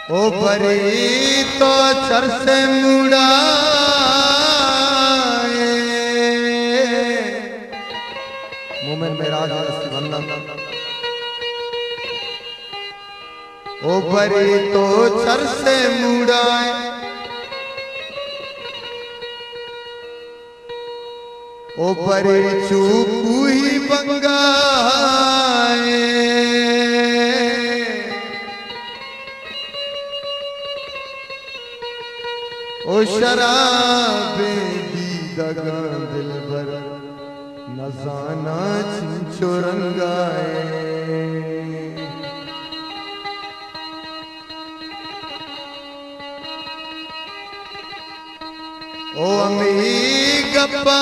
ओ परी तो चर से मुड़ाए मोमेन में राज वंदन। ओ परी तो चर से मुड़ाए ओ परी चूपू ही बंगाए ओ शराबे दी दगा दिल भर नजाना छिंचुरंगाए ओ अमी गप्पा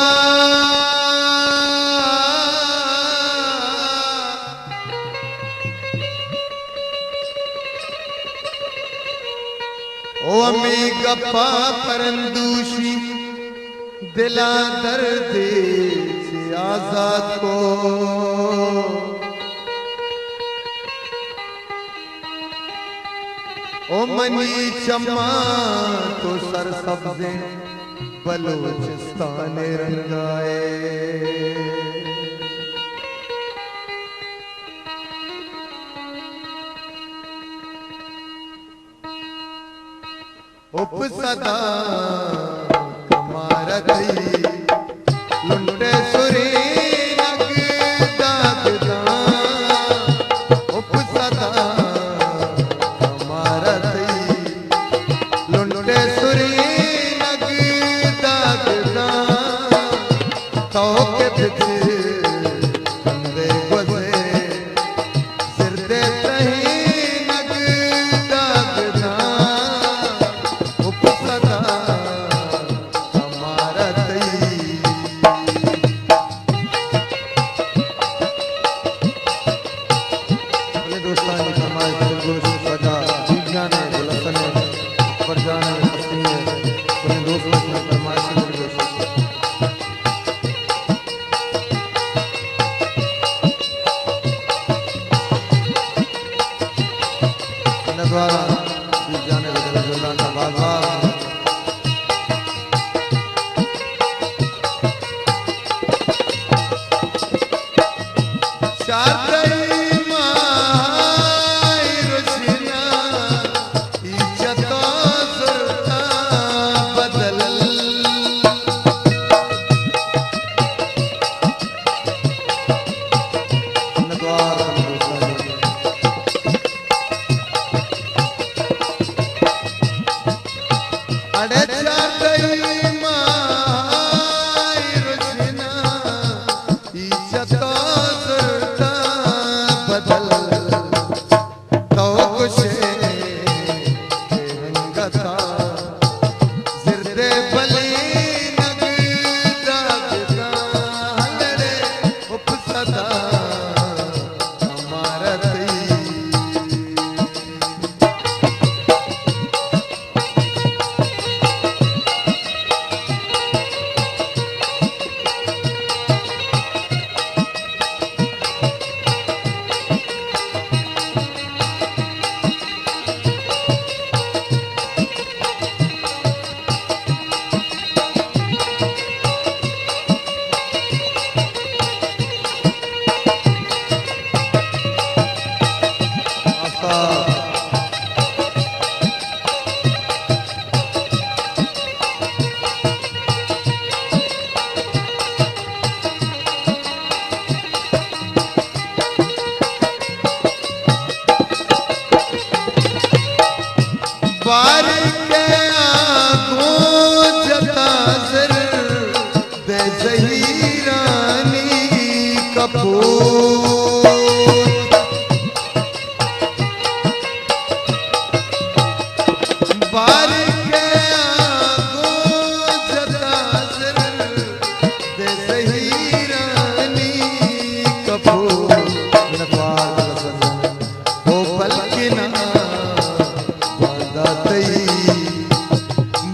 ओ अमी गप्पा परंदूशी दिला दर्द से आजाद को ओ मनी चम्मा तो सर सब्जे बलोचिस्तान रंगाए उपसदा कमार दई लुंडे सुरी नग दागदा उपसदा कमार दई लुंडे सुरी नग दागदा तो के पीछे कंधे बजे सिर दे तही नग दागदा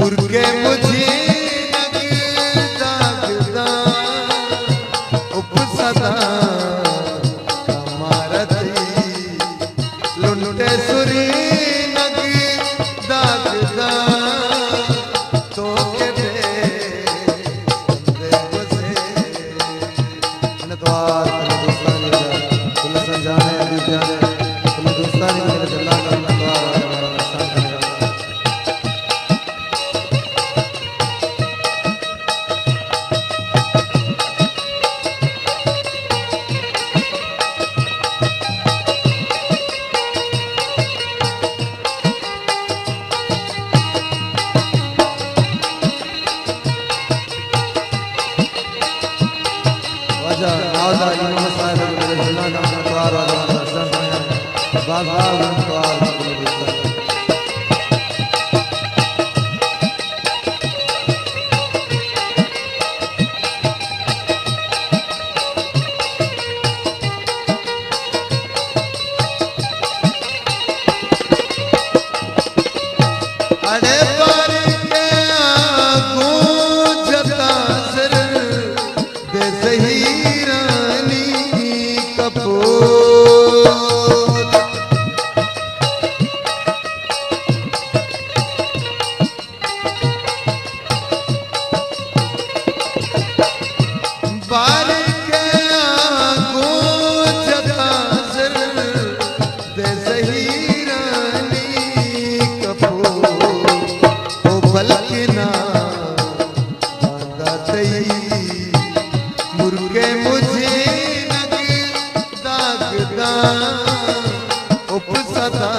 मुर्गे मुझे लुंडे सुरी नगी गुलस्तानी मेरे जल्ला का द्वार मुर्गे मुझे नग दागदा उपसदा